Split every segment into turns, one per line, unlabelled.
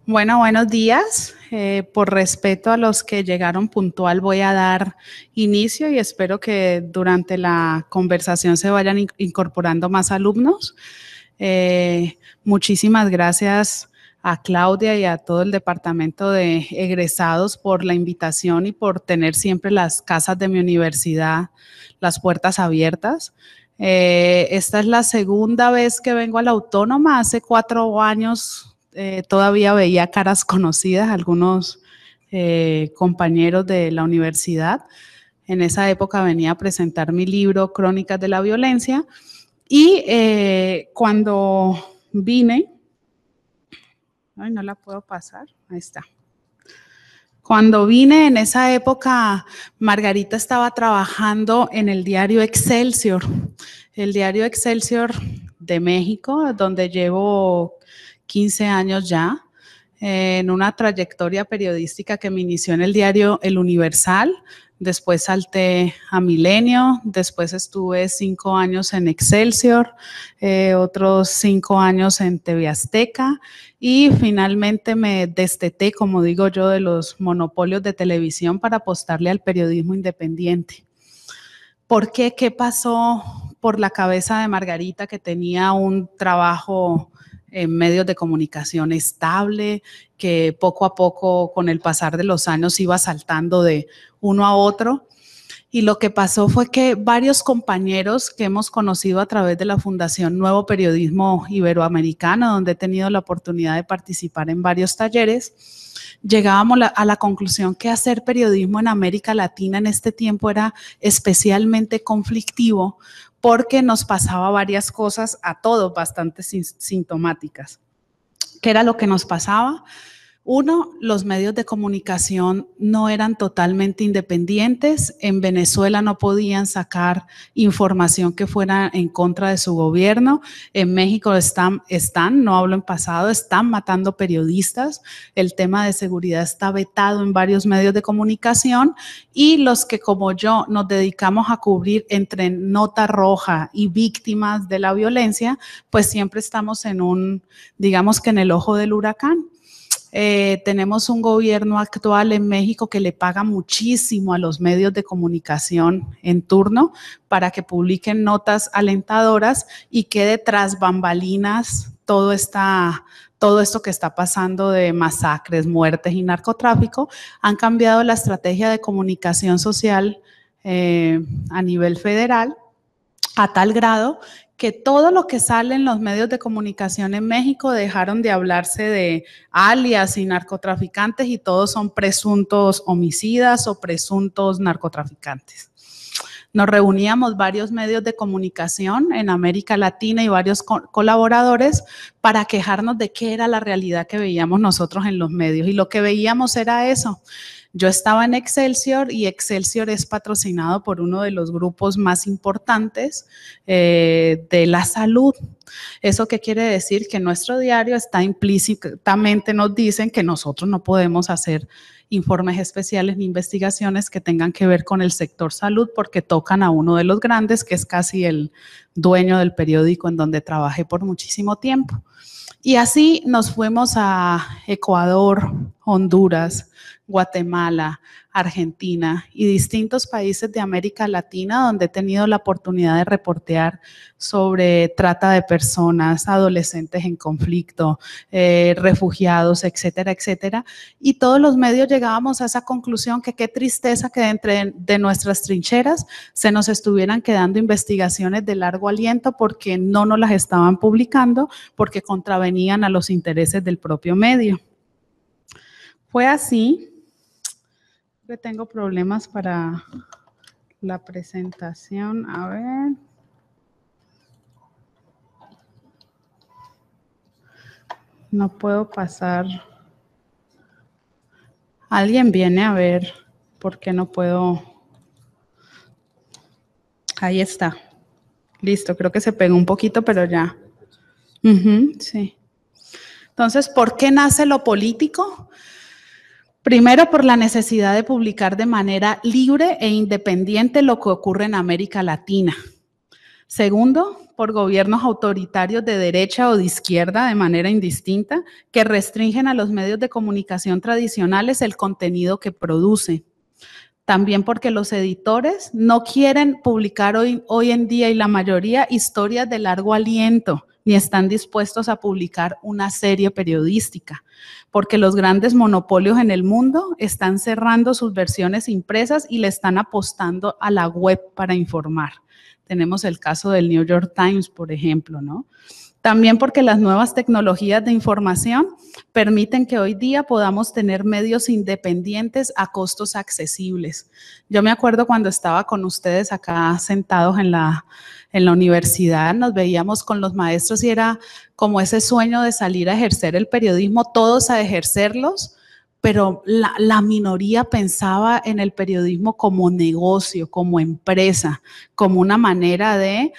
Bueno, buenos días. Por respeto a los que llegaron puntual, voy a dar inicio y espero que durante la conversación se vayan incorporando más alumnos. Muchísimas gracias a Claudia y a todo el departamento de egresados por la invitación y por tener siempre las casas de mi universidad, las puertas abiertas. Esta es la segunda vez que vengo a la Autónoma. Hace 4 años todavía veía caras conocidas, algunos compañeros de la universidad. En esa época venía a presentar mi libro Crónicas de la Violencia y cuando vine, ay, no la puedo pasar, ahí está. Cuando vine en esa época, Margarita estaba trabajando en el diario Excelsior, el diario Excelsior de México, donde llevo 15 años ya, en una trayectoria periodística que me inició en el diario El Universal. Después salté a Milenio, después estuve 5 años en Excelsior, otros 5 años en TV Azteca y finalmente me desteté, como digo yo, de los monopolios de televisión para apostarle al periodismo independiente. ¿Por qué? ¿Qué pasó por la cabeza de Margarita, que tenía un trabajo en medios de comunicación estable, que poco a poco con el pasar de los años iba saltando de uno a otro? Y lo que pasó fue que varios compañeros que hemos conocido a través de la Fundación Nuevo Periodismo Iberoamericano, donde he tenido la oportunidad de participar en varios talleres, llegábamos a la conclusión que hacer periodismo en América Latina en este tiempo era especialmente conflictivo porque nos pasaba varias cosas a todos bastante sintomáticas. ¿Qué era lo que nos pasaba? Uno, los medios de comunicación no eran totalmente independientes. En Venezuela no podían sacar información que fuera en contra de su gobierno. En México están, no hablo en pasado, están matando periodistas. El tema de seguridad está vetado en varios medios de comunicación y los que como yo nos dedicamos a cubrir entre nota roja y víctimas de la violencia, pues siempre estamos en un, digamos que en el ojo del huracán. Tenemos un gobierno actual en México que le paga muchísimo a los medios de comunicación en turno para que publiquen notas alentadoras y quede tras bambalinas todo esto que está pasando de masacres, muertes y narcotráfico. Han cambiado la estrategia de comunicación social a nivel federal a tal grado que todo lo que sale en los medios de comunicación en México dejaron de hablarse de alias y narcotraficantes y todos son presuntos homicidas o presuntos narcotraficantes. Nos reuníamos varios medios de comunicación en América Latina y varios colaboradores para quejarnos de qué era la realidad que veíamos nosotros en los medios y lo que veíamos era eso. Yo estaba en Excelsior y Excelsior es patrocinado por uno de los grupos más importantes de la salud. ¿Eso qué quiere decir? Que nuestro diario está implícitamente, nos dicen que nosotros no podemos hacer informes especiales ni investigaciones que tengan que ver con el sector salud porque tocan a uno de los grandes, que es casi el dueño del periódico en donde trabajé por muchísimo tiempo. Y así nos fuimos a Ecuador, Honduras, Guatemala, Argentina y distintos países de América Latina donde he tenido la oportunidad de reportear sobre trata de personas, adolescentes en conflicto, refugiados, etcétera, etcétera. Y todos los medios llegábamos a esa conclusión que qué tristeza que entre de nuestras trincheras se nos estuvieran quedando investigaciones de largo aliento porque no nos las estaban publicando, porque contravenían a los intereses del propio medio. Fue así. Que tengo problemas para la presentación. A ver. No puedo pasar. Alguien viene a ver por qué no puedo. Ahí está. Listo, creo que se pegó un poquito, pero ya. Sí. Entonces, ¿por qué nace lo político? Primero, por la necesidad de publicar de manera libre e independiente lo que ocurre en América Latina. Segundo, por gobiernos autoritarios de derecha o de izquierda de manera indistinta que restringen a los medios de comunicación tradicionales el contenido que producen. También porque los editores no quieren publicar hoy en día y la mayoría historias de largo aliento, ni están dispuestos a publicar una serie periodística, porque los grandes monopolios en el mundo están cerrando sus versiones impresas y le están apostando a la web para informar. Tenemos el caso del New York Times, por ejemplo, ¿no? También porque las nuevas tecnologías de información permiten que hoy día podamos tener medios independientes a costos accesibles. Yo me acuerdo cuando estaba con ustedes acá sentados en la universidad, nos veíamos con los maestros y era como ese sueño de salir a ejercer el periodismo, todos a ejercerlos, pero la minoría pensaba en el periodismo como negocio, como empresa, como una manera de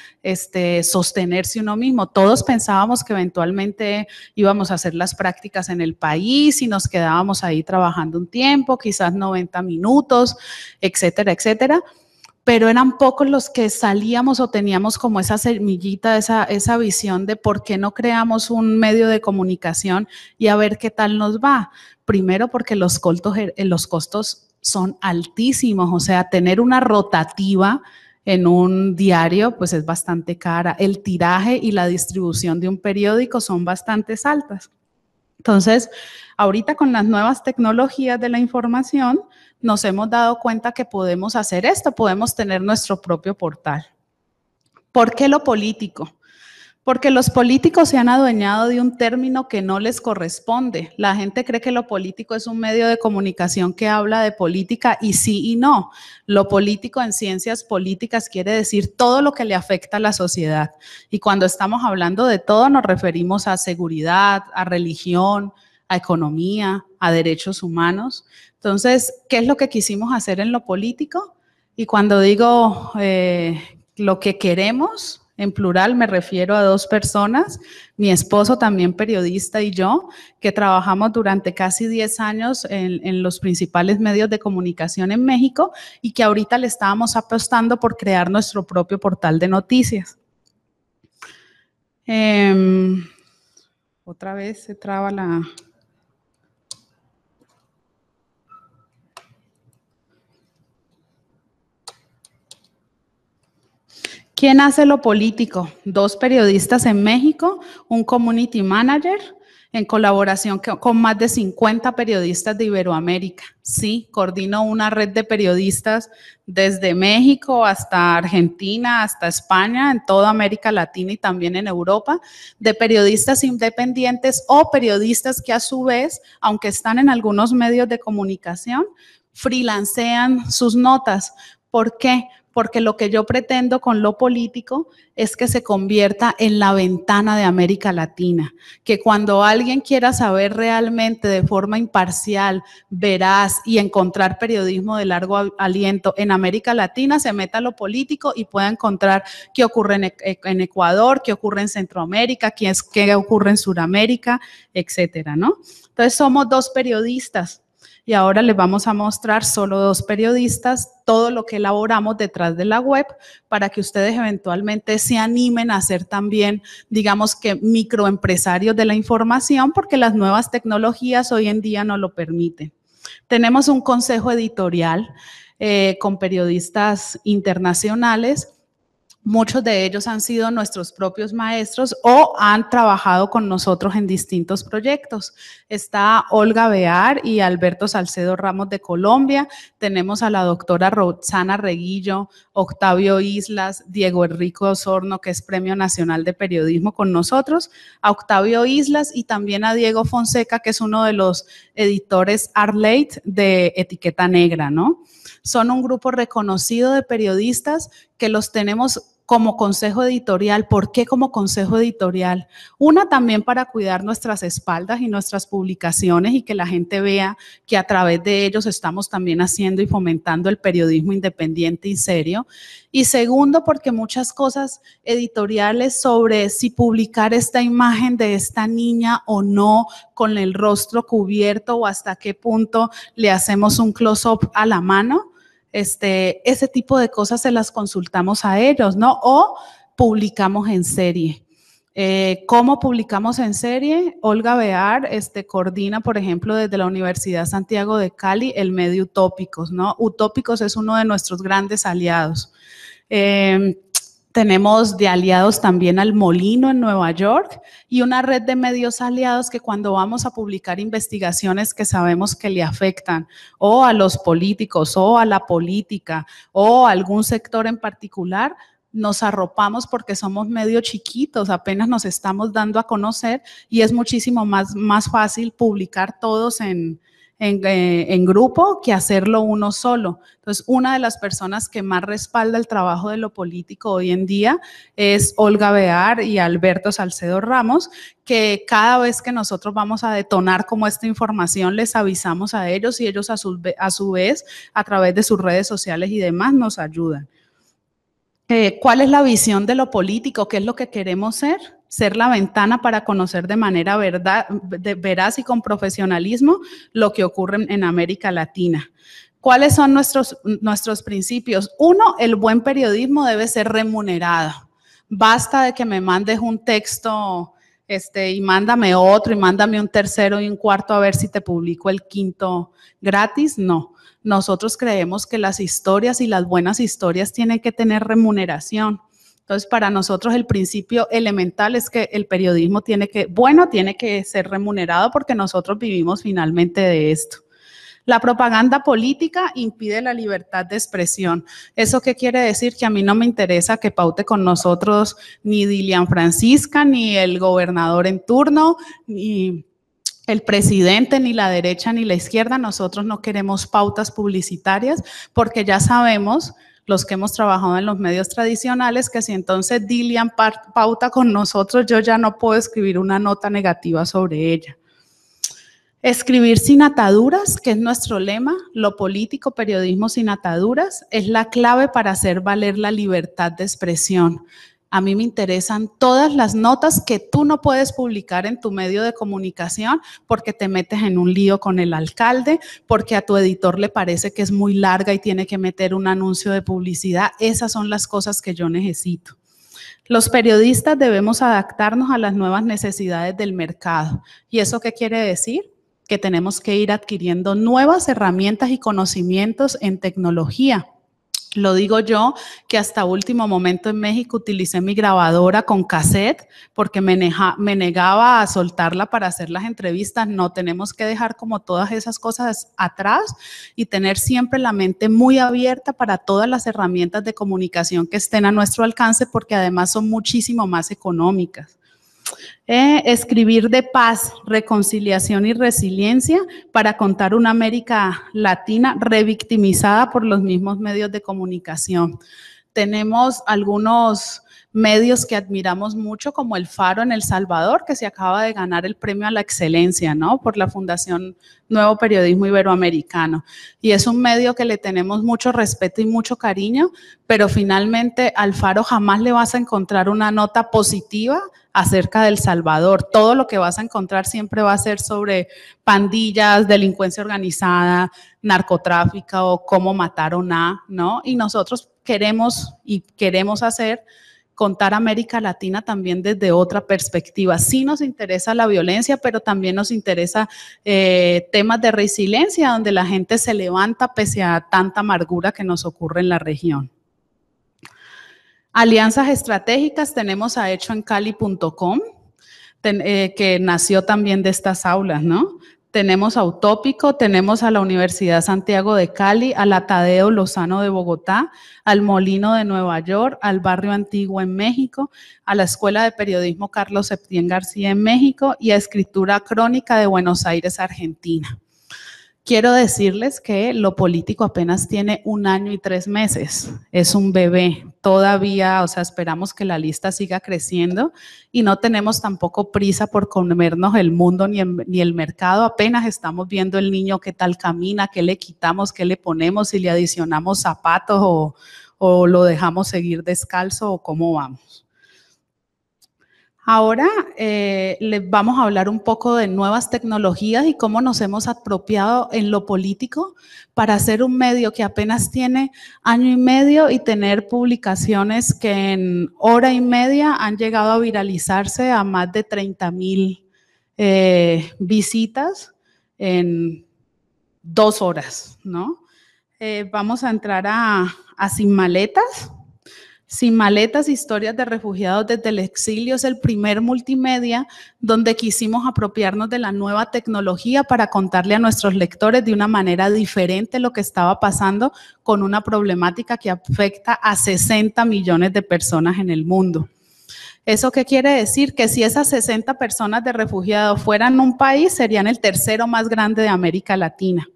sostenerse uno mismo. Todos pensábamos que eventualmente íbamos a hacer las prácticas en el país y nos quedábamos ahí trabajando un tiempo, quizás 90 minutos, etcétera, etcétera. Pero eran pocos los que salíamos o teníamos como esa semillita, esa visión de por qué no creamos un medio de comunicación y a ver qué tal nos va. Primero porque los costos son altísimos, o sea, tener una rotativa en un diario pues es bastante cara. El tiraje y la distribución de un periódico son bastante altas. Entonces, ahorita con las nuevas tecnologías de la información, nos hemos dado cuenta que podemos hacer esto, podemos tener nuestro propio portal. ¿Por qué lo político? Porque los políticos se han adueñado de un término que no les corresponde. La gente cree que lo político es un medio de comunicación que habla de política y sí y no. Lo político en ciencias políticas quiere decir todo lo que le afecta a la sociedad. Y cuando estamos hablando de todo nos referimos a seguridad, a religión, a economía, a derechos humanos. Entonces, ¿qué es lo que quisimos hacer en lo político? Y cuando digo lo que queremos, en plural me refiero a dos personas, mi esposo también periodista y yo, que trabajamos durante casi 10 años en los principales medios de comunicación en México y que ahorita le estábamos apostando por crear nuestro propio portal de noticias. Otra vez se traba la... ¿Quién hace lo político? Dos periodistas en México, un community manager en colaboración con más de 50 periodistas de Iberoamérica. Sí, coordino una red de periodistas desde México hasta Argentina, hasta España, en toda América Latina y también en Europa, de periodistas independientes o periodistas que a su vez, aunque están en algunos medios de comunicación, freelancean sus notas. ¿Por qué? Porque lo que yo pretendo con lo político es que se convierta en la ventana de América Latina, que cuando alguien quiera saber realmente de forma imparcial, veraz y encontrar periodismo de largo aliento en América Latina, se meta a lo político y pueda encontrar qué ocurre en Ecuador, qué ocurre en Centroamérica, qué ocurre en Sudamérica, etcétera, ¿no? Entonces somos dos periodistas. Y ahora les vamos a mostrar solo dos periodistas todo lo que elaboramos detrás de la web para que ustedes eventualmente se animen a ser también, digamos que microempresarios de la información porque las nuevas tecnologías hoy en día nos lo permiten. Tenemos un consejo editorial con periodistas internacionales. Muchos de ellos han sido nuestros propios maestros o han trabajado con nosotros en distintos proyectos. Está Olga Bear y Alberto Salcedo Ramos de Colombia. Tenemos a la doctora Roxana Reguillo, Octavio Islas, Diego Enrique Osorno, que es Premio Nacional de Periodismo con nosotros, a Octavio Islas y también a Diego Fonseca, que es uno de los editores Art Late de Etiqueta Negra, ¿no? Son un grupo reconocido de periodistas que los tenemos como consejo editorial. ¿Por qué como consejo editorial? Una, también para cuidar nuestras espaldas y nuestras publicaciones y que la gente vea que a través de ellos estamos también haciendo y fomentando el periodismo independiente y serio. Y segundo, porque muchas cosas editoriales sobre si publicar esta imagen de esta niña o no, con el rostro cubierto o hasta qué punto le hacemos un close-up a la mano, ese tipo de cosas se las consultamos a ellos, ¿no? O publicamos en serie. ¿Cómo publicamos en serie? Olga Bear coordina, por ejemplo, desde la Universidad Santiago de Cali, el medio Utópicos, ¿no? Utópicos es uno de nuestros grandes aliados. Tenemos de aliados también al Molino en Nueva York y una red de medios aliados que cuando vamos a publicar investigaciones que sabemos que le afectan o a los políticos o a la política o a algún sector en particular, nos arropamos porque somos medio chiquitos, apenas nos estamos dando a conocer y es muchísimo más fácil publicar todos en grupo que hacerlo uno solo. Entonces, una de las personas que más respalda el trabajo de lo político hoy en día es Olga Bear y Alberto Salcedo Ramos, que cada vez que nosotros vamos a detonar como esta información, les avisamos a ellos y ellos a su vez, a través de sus redes sociales y demás, nos ayudan. ¿Cuál es la visión de lo político? ¿Qué es lo que queremos ser? Ser la ventana para conocer de manera veraz y con profesionalismo lo que ocurre en América Latina. ¿Cuáles son nuestros principios? Uno, el buen periodismo debe ser remunerado. Basta de que me mandes un texto y mándame otro y mándame un tercero y un cuarto a ver si te publico el quinto gratis. No. Nosotros creemos que las historias y las buenas historias tienen que tener remuneración. Entonces, para nosotros el principio elemental es que el periodismo tiene que ser remunerado porque nosotros vivimos finalmente de esto. La propaganda política impide la libertad de expresión. ¿Eso qué quiere decir? Que a mí no me interesa que paute con nosotros ni Dilian Francisca, ni el gobernador en turno, ni el presidente, ni la derecha, ni la izquierda. Nosotros no queremos pautas publicitarias porque ya sabemos, los que hemos trabajado en los medios tradicionales, que si entonces Dilian pauta con nosotros, yo ya no puedo escribir una nota negativa sobre ella. Escribir sin ataduras, que es nuestro lema, lo político, periodismo sin ataduras, es la clave para hacer valer la libertad de expresión. A mí me interesan todas las notas que tú no puedes publicar en tu medio de comunicación porque te metes en un lío con el alcalde, porque a tu editor le parece que es muy larga y tiene que meter un anuncio de publicidad. Esas son las cosas que yo necesito. Los periodistas debemos adaptarnos a las nuevas necesidades del mercado. ¿Y eso qué quiere decir? Que tenemos que ir adquiriendo nuevas herramientas y conocimientos en tecnología. Lo digo yo, que hasta último momento en México utilicé mi grabadora con cassette porque me negaba a soltarla para hacer las entrevistas. No, tenemos que dejar como todas esas cosas atrás y tener siempre la mente muy abierta para todas las herramientas de comunicación que estén a nuestro alcance porque además son muchísimo más económicas. Escribir de paz, reconciliación y resiliencia para contar una América Latina revictimizada por los mismos medios de comunicación. Tenemos algunos medios que admiramos mucho, como El Faro en El Salvador, que se acaba de ganar el premio a la excelencia, ¿no? Por la Fundación Nuevo Periodismo Iberoamericano. Y es un medio que le tenemos mucho respeto y mucho cariño, pero finalmente al Faro jamás le vas a encontrar una nota positiva acerca de El Salvador. Todo lo que vas a encontrar siempre va a ser sobre pandillas, delincuencia organizada, narcotráfico o cómo mataron a, ¿no? Y nosotros queremos contar América Latina también desde otra perspectiva. Sí nos interesa la violencia, pero también nos interesa temas de resiliencia, donde la gente se levanta pese a tanta amargura que nos ocurre en la región. Alianzas estratégicas, tenemos a hechoencali.com, que nació también de estas aulas, ¿no? Tenemos a Utópico, tenemos a la Universidad Santiago de Cali, al Tadeo Lozano de Bogotá, al Molino de Nueva York, al Barrio Antiguo en México, a la Escuela de Periodismo Carlos Septién García en México y a Escritura Crónica de Buenos Aires, Argentina. Quiero decirles que lo político apenas tiene 1 año y 3 meses, es un bebé. todavía, o sea, esperamos que la lista siga creciendo y no tenemos tampoco prisa por comernos el mundo ni el mercado. Apenas estamos viendo el niño qué tal camina, qué le quitamos, qué le ponemos, si le adicionamos zapatos o lo dejamos seguir descalzo o cómo vamos. Ahora les vamos a hablar un poco de nuevas tecnologías y cómo nos hemos apropiado en lo político para hacer un medio que apenas tiene año y medio y tener publicaciones que en hora y media han llegado a viralizarse a más de 30,000 visitas en 2 horas, ¿no? Vamos a entrar a Sin Maletas. Sin Maletas, historias de refugiados desde el exilio es el primer multimedia donde quisimos apropiarnos de la nueva tecnología para contarle a nuestros lectores de una manera diferente lo que estaba pasando con una problemática que afecta a 60 millones de personas en el mundo. ¿Eso qué quiere decir? Que si esas 60 personas de refugiados fueran un país, serían el tercero más grande de América Latina.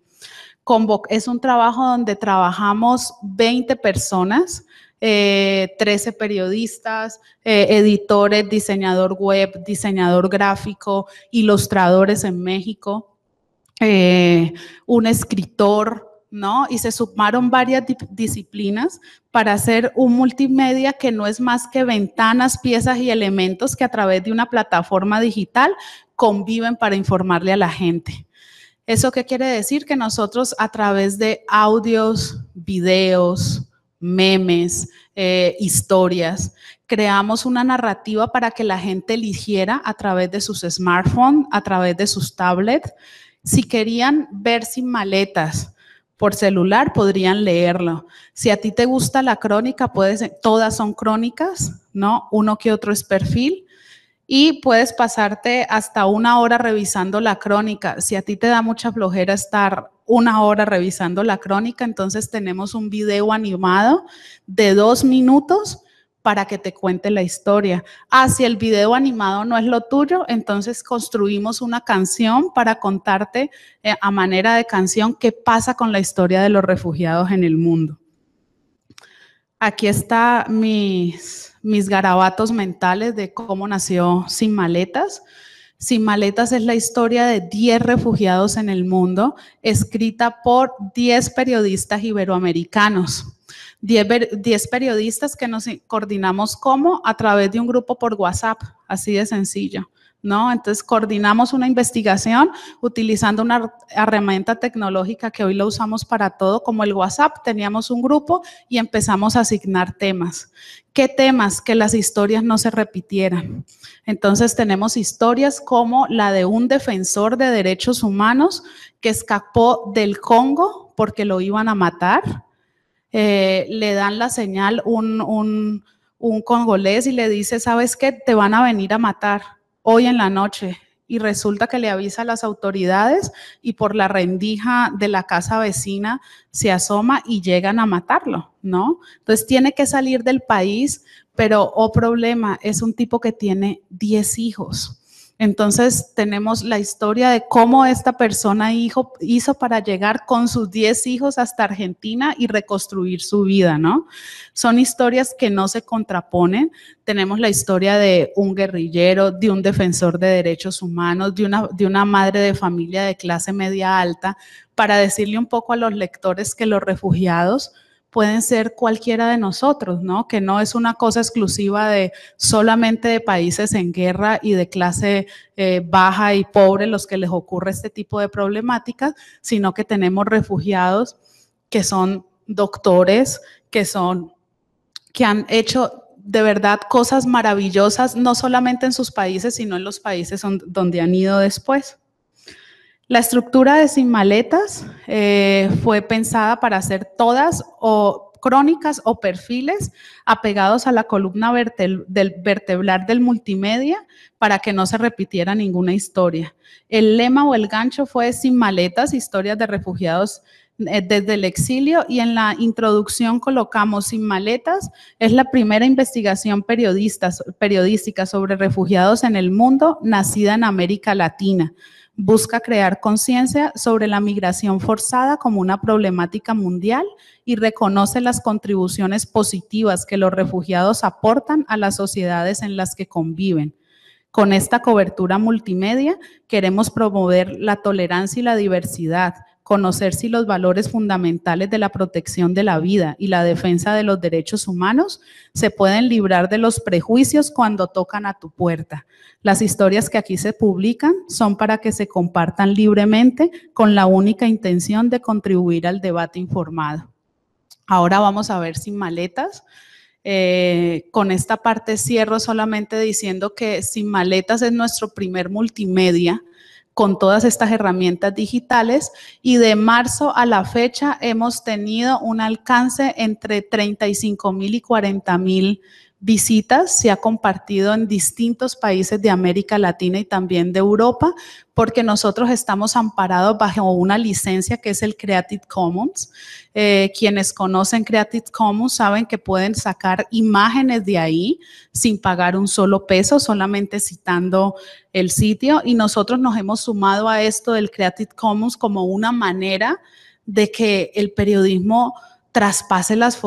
Es un trabajo donde trabajamos 20 personas, 13 periodistas, editores, diseñador web, diseñador gráfico, ilustradores en México, un escritor, ¿no? Y se sumaron varias disciplinas para hacer un multimedia que no es más que ventanas, piezas y elementos que a través de una plataforma digital conviven para informarle a la gente. ¿Eso qué quiere decir? Que nosotros a través de audios, videos, memes, historias, creamos una narrativa para que la gente eligiera a través de sus smartphones, a través de sus tablets. Si querían ver Sin Maletas por celular, podrían leerlo. Si a ti te gusta la crónica, todas son crónicas, ¿no? Uno que otro es perfil. Y puedes pasarte hasta 1 hora revisando la crónica. Si a ti te da mucha flojera estar 1 hora revisando la crónica, entonces tenemos un video animado de 2 minutos para que te cuente la historia. Si el video animado no es lo tuyo, entonces construimos una canción para contarte a manera de canción qué pasa con la historia de los refugiados en el mundo. Aquí está mis garabatos mentales de cómo nació Sin Maletas. Sin Maletas es la historia de 10 refugiados en el mundo, escrita por 10 periodistas iberoamericanos. 10 periodistas que nos coordinamos a través de un grupo por WhatsApp, así de sencillo, ¿no? Entonces coordinamos una investigación utilizando una herramienta tecnológica que hoy lo usamos para todo, como el WhatsApp. Teníamos un grupo y empezamos a asignar temas. ¿Qué temas? Que las historias no se repitieran. Entonces tenemos historias como la de un defensor de derechos humanos que escapó del Congo porque lo iban a matar. Le dan la señal un congolés y le dice, ¿sabes qué? Te van a venir a matar hoy en la noche, y resulta que le avisa a las autoridades y por la rendija de la casa vecina se asoma y llegan a matarlo, ¿no? Entonces tiene que salir del país, pero problema, es un tipo que tiene 10 hijos. Entonces tenemos la historia de cómo esta persona hizo para llegar con sus 10 hijos hasta Argentina y reconstruir su vida, ¿no? Son historias que no se contraponen. Tenemos la historia de un guerrillero, de un defensor de derechos humanos, de una madre de familia de clase media alta, para decirle un poco a los lectores que los refugiados pueden ser cualquiera de nosotros, ¿no? Que no es una cosa exclusiva solamente de países en guerra y de clase baja y pobre los que les ocurre este tipo de problemáticas, sino que tenemos refugiados que son doctores, que han hecho de verdad cosas maravillosas, no solamente en sus países, sino en los países donde han ido después. La estructura de Sin Maletas fue pensada para hacer todas crónicas o perfiles apegados a la columna vertebral del multimedia para que no se repitiera ninguna historia. El lema o el gancho fue Sin Maletas, historias de refugiados desde el exilio, y en la introducción colocamos Sin Maletas, es la primera investigación periodística sobre refugiados en el mundo nacida en América Latina. Busca crear conciencia sobre la migración forzada como una problemática mundial y reconoce las contribuciones positivas que los refugiados aportan a las sociedades en las que conviven. Con esta cobertura multimedia queremos promover la tolerancia y la diversidad, conocer si los valores fundamentales de la protección de la vida y la defensa de los derechos humanos se pueden librar de los prejuicios cuando tocan a tu puerta. Las historias que aquí se publican son para que se compartan libremente con la única intención de contribuir al debate informado. Ahora vamos a ver Sin Maletas. Con esta parte cierro solamente diciendo que Sin Maletas es nuestro primer multimedia con todas estas herramientas digitales y de marzo a la fecha hemos tenido un alcance entre 35,000 y 40,000 visitas. Se ha compartido en distintos países de América Latina y también de Europa, porque nosotros estamos amparados bajo una licencia que es el Creative Commons. Quienes conocen Creative Commons saben que pueden sacar imágenes de ahí sin pagar un solo peso, solamente citando el sitio, y nosotros nos hemos sumado a esto del Creative Commons como una manera de que el periodismo traspase las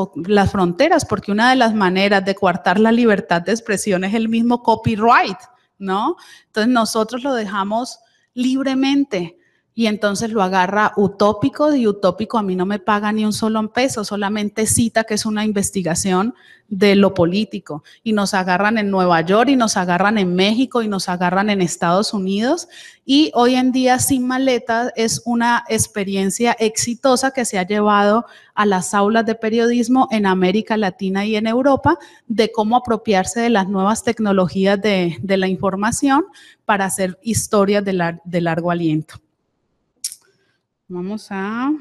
fronteras, porque una de las maneras de coartar la libertad de expresión es el mismo copyright, ¿no? Entonces nosotros lo dejamos libremente y entonces lo agarra Utópico, y Utópico a mí no me paga ni un solo peso, solamente cita que es una investigación de lo político, y nos agarran en Nueva York y nos agarran en México y nos agarran en Estados Unidos, y hoy en día Sin Maletas es una experiencia exitosa que se ha llevado a las aulas de periodismo en América Latina y en Europa, de cómo apropiarse de las nuevas tecnologías de la información para hacer historias de largo aliento. Vamos a...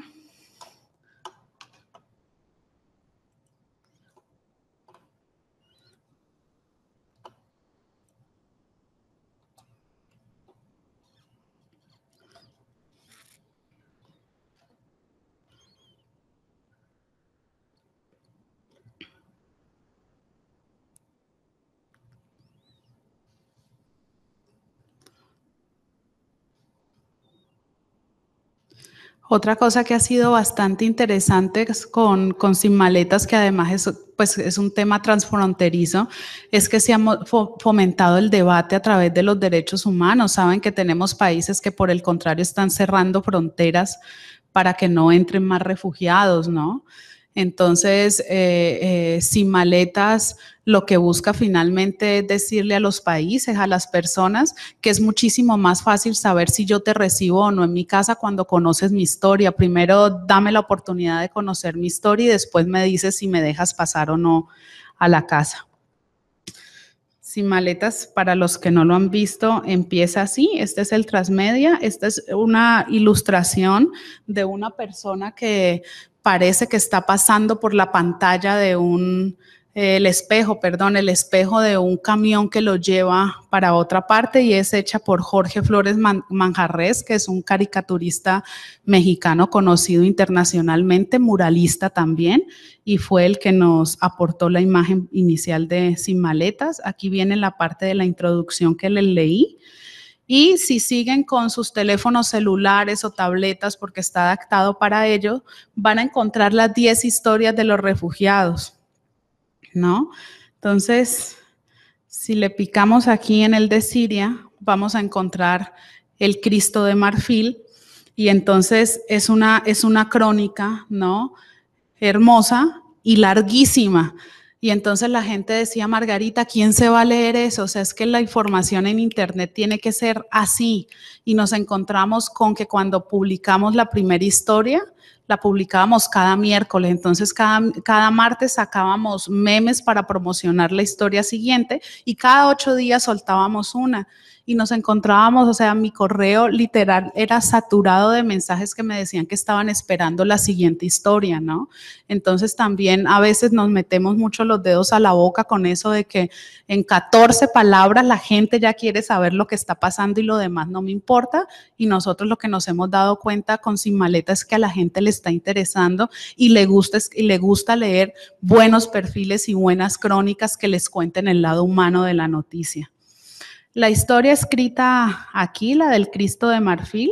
Otra cosa que ha sido bastante interesante con Sin Maletas, que además es un tema transfronterizo, es que se ha fomentado el debate a través de los derechos humanos. Saben que tenemos países que por el contrario están cerrando fronteras para que no entren más refugiados, ¿no? Entonces, Sin Maletas lo que busca finalmente es decirle a los países, a las personas, que es muchísimo más fácil saber si yo te recibo o no en mi casa cuando conoces mi historia. Primero dame la oportunidad de conocer mi historia y después me dices si me dejas pasar o no a la casa. Sin Maletas, para los que no lo han visto, empieza así. Este es el transmedia. Esta es una ilustración de una persona que parece que está pasando por la pantalla de el espejo de un camión que lo lleva para otra parte, y es hecha por Jorge Flores Manjarres, que es un caricaturista mexicano conocido internacionalmente, muralista también, y fue el que nos aportó la imagen inicial de Sin Maletas. Aquí viene la parte de la introducción que les leí. Y si siguen con sus teléfonos celulares o tabletas, porque está adaptado para ello, van a encontrar las 10 historias de los refugiados, ¿no? Entonces, si le picamos aquí en el de Siria, vamos a encontrar el Cristo de marfil, y entonces es una crónica, ¿no? Hermosa y larguísima. Y entonces la gente decía, Margarita, ¿quién se va a leer eso? O sea, es que la información en internet tiene que ser así. Y nos encontramos con que cuando publicamos la primera historia, la publicábamos cada miércoles, entonces cada martes sacábamos memes para promocionar la historia siguiente, y cada 8 días soltábamos una, y nos encontrábamos, o sea, mi correo literal era saturado de mensajes que me decían que estaban esperando la siguiente historia, ¿no? Entonces también a veces nos metemos mucho los dedos a la boca con eso de que en 14 palabras la gente ya quiere saber lo que está pasando y lo demás no me importa, y nosotros lo que nos hemos dado cuenta con Sin Maleta es que a la gente le está interesando y le gusta leer buenos perfiles y buenas crónicas que les cuenten el lado humano de la noticia. La historia escrita aquí, la del Cristo de Marfil,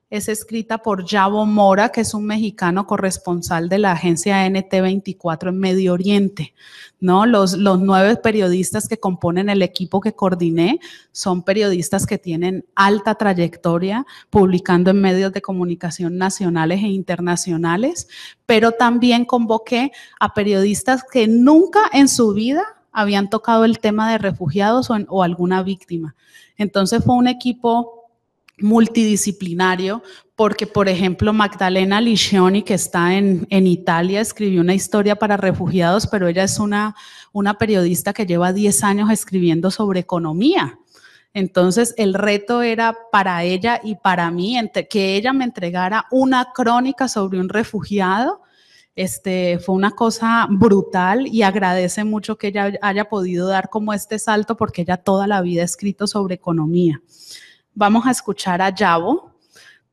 es escrita por Yabo Mora, que es un mexicano corresponsal de la agencia NT24 en Medio Oriente, ¿no? Los 9 periodistas que componen el equipo que coordiné son periodistas que tienen alta trayectoria publicando en medios de comunicación nacionales e internacionales, pero también convoqué a periodistas que nunca en su vida habían tocado el tema de refugiados o alguna víctima. Entonces fue un equipo multidisciplinario, porque, por ejemplo, Magdalena Liscioni, que está en Italia, escribió una historia para refugiados, pero ella es una periodista que lleva 10 años escribiendo sobre economía. Entonces, el reto era para ella y para mí que ella me entregara una crónica sobre un refugiado. Fue una cosa brutal y agradece mucho que ella haya podido dar como este salto, porque ella toda la vida ha escrito sobre economía. Vamos a escuchar a Yabo.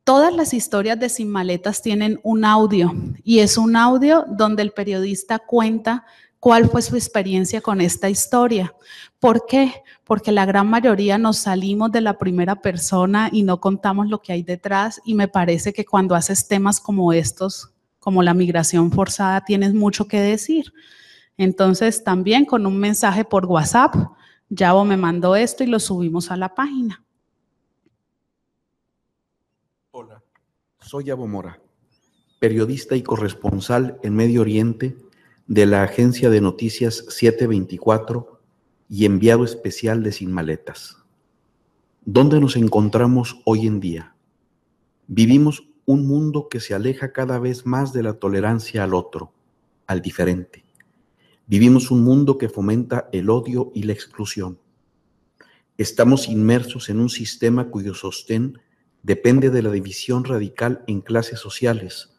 Todas las historias de Sin Maletas tienen un audio, y es un audio donde el periodista cuenta cuál fue su experiencia con esta historia. ¿Por qué? Porque la gran mayoría nos salimos de la primera persona y no contamos lo que hay detrás, y me parece que cuando haces temas como estos, como la migración forzada, tienes mucho que decir. Entonces, también con un mensaje por WhatsApp, Yabo me mandó esto y lo subimos a la página.
Hola, soy Yabo Mora, periodista y corresponsal en Medio Oriente de la agencia de noticias 724 y enviado especial de Sin Maletas. ¿Dónde nos encontramos hoy en día? Vivimos un mundo que se aleja cada vez más de la tolerancia al otro, al diferente. Vivimos un mundo que fomenta el odio y la exclusión. Estamos inmersos en un sistema cuyo sostén depende de la división radical en clases sociales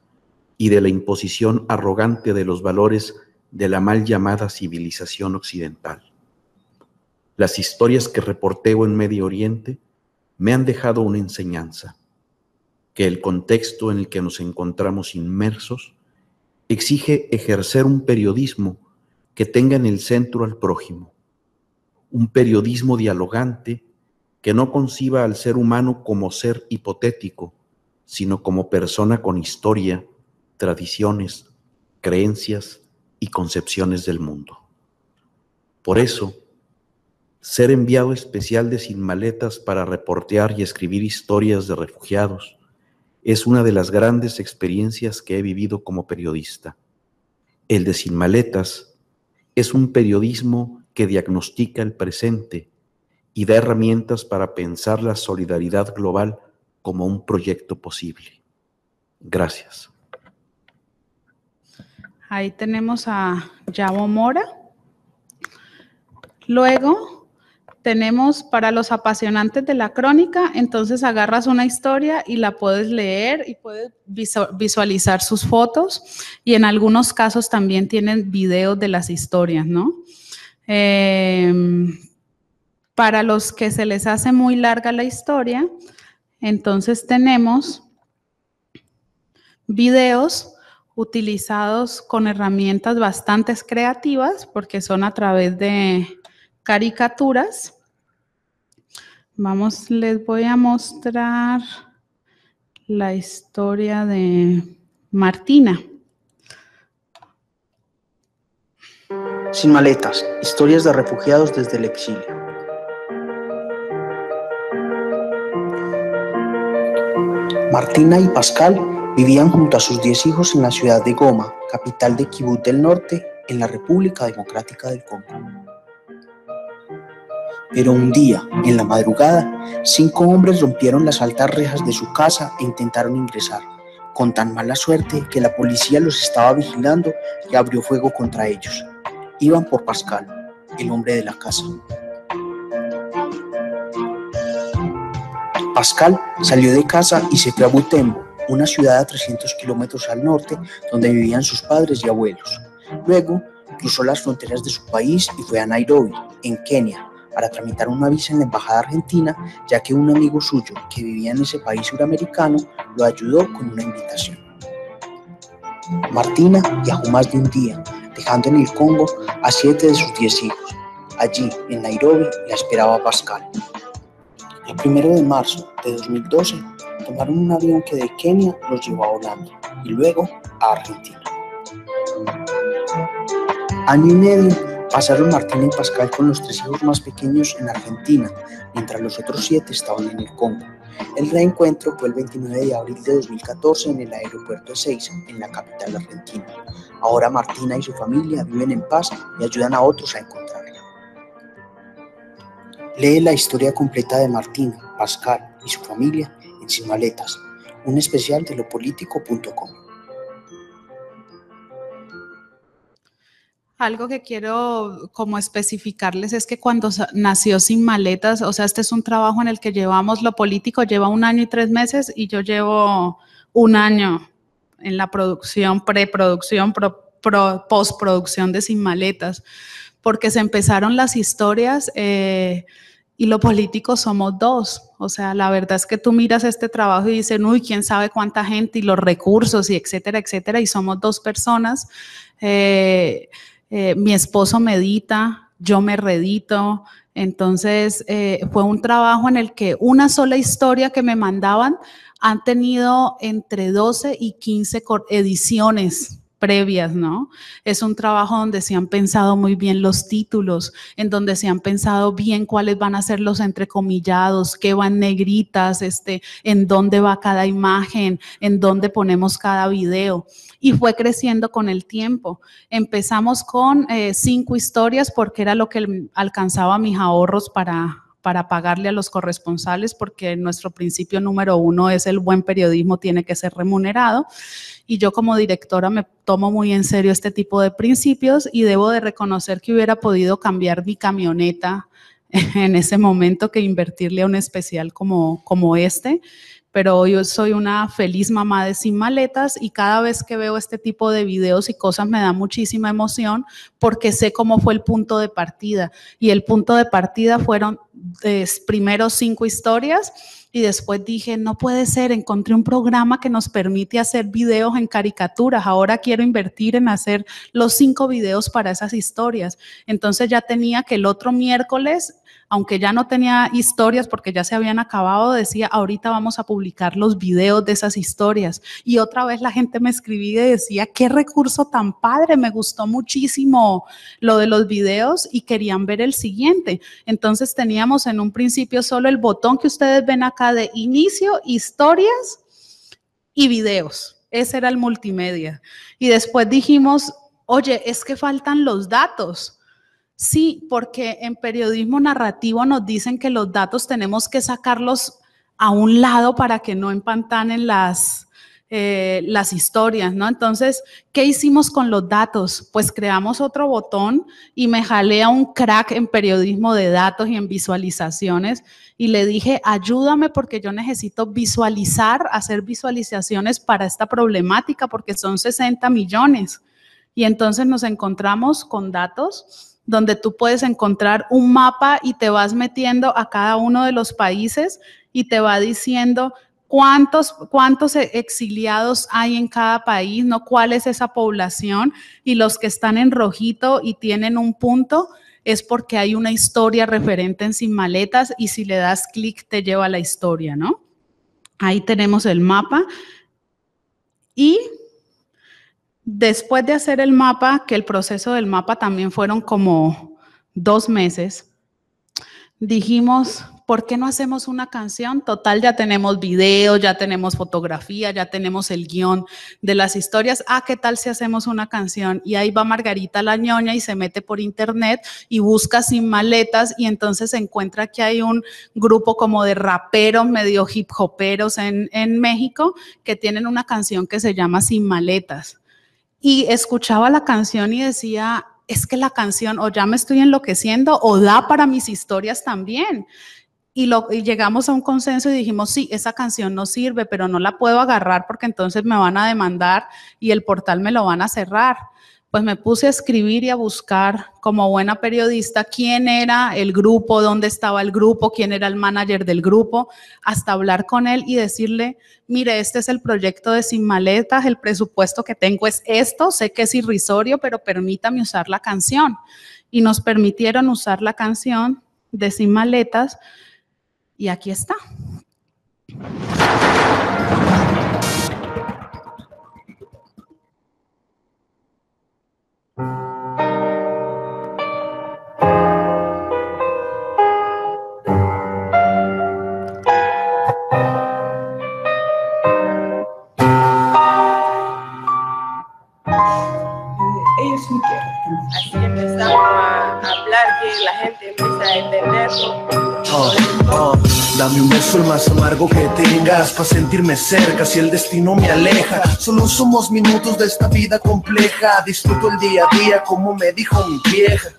y de la imposición arrogante de los valores de la mal llamada civilización occidental. Las historias que reporteo en Medio Oriente me han dejado una enseñanza: que el contexto en el que nos encontramos inmersos exige ejercer un periodismo que tenga en el centro al prójimo, un periodismo dialogante que no conciba al ser humano como ser hipotético, sino como persona con historia, tradiciones, creencias y concepciones del mundo. Por eso, ser enviado especial de Sin Maletas para reportear y escribir historias de refugiados es una de las grandes experiencias que he vivido como periodista. El de Sin Maletas es un periodismo que diagnostica el presente y da herramientas para pensar la solidaridad global como un proyecto posible. Gracias.
Ahí tenemos a Yabo Mora. Luego tenemos para los apasionantes de la crónica, entonces agarras una historia y la puedes leer y puedes visualizar sus fotos, y en algunos casos también tienen videos de las historias, ¿no? Para los que se les hace muy larga la historia, entonces tenemos videos utilizados con herramientas bastante creativas, porque son a través de caricaturas. Les voy a mostrar la historia de Martina.
Sin Maletas, historias de refugiados desde el exilio. Martina y Pascal vivían junto a sus 10 hijos en la ciudad de Goma, capital de Kibú del Norte, en la República Democrática del Congo. Pero un día, en la madrugada, 5 hombres rompieron las altas rejas de su casa e intentaron ingresar, con tan mala suerte que la policía los estaba vigilando y abrió fuego contra ellos. Iban por Pascal, el hombre de la casa. Pascal salió de casa y se fue a Butembo, una ciudad a 300 kilómetros al norte, donde vivían sus padres y abuelos. Luego, cruzó las fronteras de su país y fue a Nairobi, en Kenia, para tramitar una visa en la embajada argentina, ya que un amigo suyo que vivía en ese país suramericano lo ayudó con una invitación. Martina viajó más de un día, dejando en el Congo a 7 de sus 10 hijos. Allí, en Nairobi, la esperaba Pascal. El 1 de marzo de 2012 tomaron un avión que de Kenia los llevó a Holanda y luego a Argentina. Año y medio pasaron Martina y Pascal con los 3 hijos más pequeños en Argentina, mientras los otros 7 estaban en el Congo. El reencuentro fue el 29 de abril de 2014 en el aeropuerto de Ezeiza, en la capital argentina. Ahora Martina y su familia viven en paz y ayudan a otros a encontrarla. Lee la historia completa de Martina, Pascal y su familia en Sin Maletas, un especial de lopolitico.com.
Algo que quiero como especificarles es que cuando nació Sin Maletas, o sea, este es un trabajo en el que llevamos, Lo Político lleva 1 año y 3 meses y yo llevo 1 año en la producción, preproducción, postproducción de Sin Maletas, porque se empezaron las historias y Lo Político somos 2. O sea, la verdad es que tú miras este trabajo y dices, uy, quién sabe cuánta gente y los recursos y etcétera, etcétera, y somos 2 personas. Mi esposo me edita, yo me reedito, entonces fue un trabajo en el que una sola historia que me mandaban han tenido entre 12 y 15 ediciones previas, ¿no? Es un trabajo donde se han pensado muy bien los títulos, en donde se han pensado bien cuáles van a ser los entrecomillados, qué van negritas, en dónde va cada imagen, en dónde ponemos cada video. Y fue creciendo con el tiempo. Empezamos con 5 historias porque era lo que alcanzaba mis ahorros para pagarle a los corresponsales, porque nuestro principio número 1 es el buen periodismo tiene que ser remunerado. Y yo como directora me tomo muy en serio este tipo de principios y debo de reconocer que hubiera podido cambiar mi camioneta en ese momento que invertirle a un especial como este. Pero yo soy una feliz mamá de Sin Maletas y cada vez que veo este tipo de videos y cosas me da muchísima emoción porque sé cómo fue el punto de partida. Y el punto de partida fueron primero 5 historias y después dije, no puede ser, encontré un programa que nos permite hacer videos en caricaturas, ahora quiero invertir en hacer los 5 videos para esas historias. Entonces ya tenía que el otro miércoles, aunque ya no tenía historias porque ya se habían acabado, decía, ahorita vamos a publicar los videos de esas historias. Y otra vez la gente me escribía y decía, qué recurso tan padre, me gustó muchísimo lo de los videos y querían ver el siguiente. Entonces teníamos en un principio solo el botón que ustedes ven acá de inicio, historias y videos. Ese era el multimedia. Y después dijimos, oye, es que faltan los datos. Sí, porque en periodismo narrativo nos dicen que los datos tenemos que sacarlos a un lado para que no empantanen las historias, ¿no? Entonces, ¿qué hicimos con los datos? Pues creamos otro botón y me jalé a un crack en periodismo de datos y en visualizaciones y le dije, ayúdame porque yo necesito visualizar, hacer visualizaciones para esta problemática porque son 60 millones. Y entonces nos encontramos con datos donde tú puedes encontrar un mapa y te vas metiendo a cada uno de los países y te va diciendo cuántos exiliados hay en cada país, ¿no? ¿Cuál es esa población? Y los que están en rojito y tienen un punto es porque hay una historia referente en Sin Maletas y si le das clic te lleva a la historia, ¿no? Ahí tenemos el mapa y después de hacer el mapa, que el proceso del mapa también fueron como 2 meses, dijimos, ¿por qué no hacemos una canción? Total, ya tenemos video, ya tenemos fotografía, ya tenemos el guión de las historias. Ah, ¿qué tal si hacemos una canción? Y ahí va Margarita la ñoña y se mete por internet y busca Sin Maletas y entonces se encuentra que hay un grupo como de raperos, medio hip hoperos en México que tienen una canción que se llama Sin Maletas. Y escuchaba la canción y decía, es que la canción o ya me estoy enloqueciendo o da para mis historias también. Y llegamos a un consenso y dijimos, sí, esa canción no sirve, pero no la puedo agarrar porque entonces me van a demandar y el portal me lo van a cerrar. Pues me puse a escribir y a buscar como buena periodista quién era el grupo, dónde estaba el grupo, quién era el manager del grupo, hasta hablar con él y decirle, mire, este es el proyecto de Sin Maletas, el presupuesto que tengo es esto, sé que es irrisorio, pero permítame usar la canción. Y nos permitieron usar la canción de Sin Maletas Y aquí está.
Así empezamos a hablar que la gente empieza a entenderlo.
Dame un beso el más amargo que tengas, pa' sentirme cerca si el destino me aleja. Solo somos minutos de esta vida compleja, disfruto el día a día como me dijo mi vieja.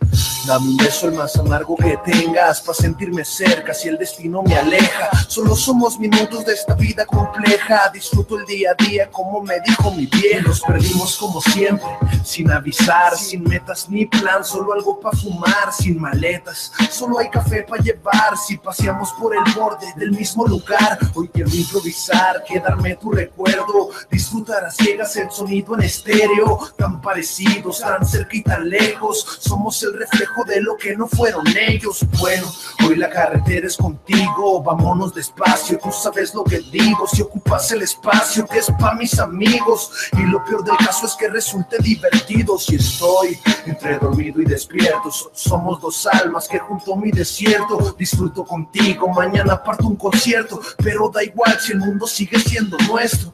Dame un beso el más amargo que tengas, pa' sentirme cerca si el destino me aleja. Solo somos minutos de esta vida compleja, disfruto el día a día como me dijo mi vieja. Nos perdimos como siempre, sin avisar, sin metas ni plan, solo algo pa' fumar, sin maletas, solo hay café pa' llevar. Si paseamos por el borde del mismo lugar, hoy quiero improvisar, quedarme tu recuerdo, disfrutar a ciegas el sonido en estéreo, tan parecidos, tan cerca y tan lejos, somos el reflejo de lo que no fueron ellos. Bueno, hoy la carretera es contigo, vámonos despacio, tú sabes lo que digo, si ocupas el espacio que es pa' mis amigos, y lo peor del caso es que resulte divertido. Si estoy entre dormido y despierto, somos dos almas que junto a mi desierto, disfruto contigo, mañana parto un concierto, pero da igual si el mundo sigue siendo nuestro.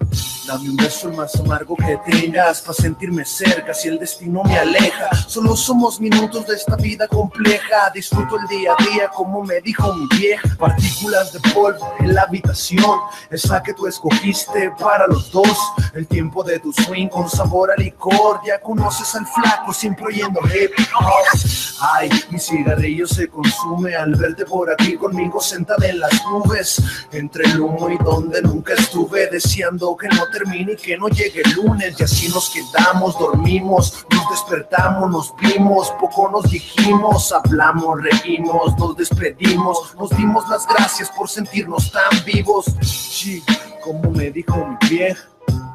Dame un beso el más amargo que tengas, pa' sentirme cerca si el destino me aleja. Solo somos minutos de esta vida compleja, disfruto el día a día como me dijo mi vieja. Partículas de polvo en la habitación, esa que tú escogiste para los dos. El tiempo de tu swing con sabor a licor, ya conoces al flaco siempre oyendo hip hop. Ay, mi cigarrillo se consume al verte por aquí conmigo sentada en las nubes, entre el humo y donde nunca estuve, deseando que no termine y que no llegue el lunes. Y así nos quedamos, dormimos, nos despertamos, nos vimos, poco nos dijimos, hablamos, reímos, nos despedimos, nos dimos las gracias por sentirnos tan vivos. Sí, como me dijo mi vieja,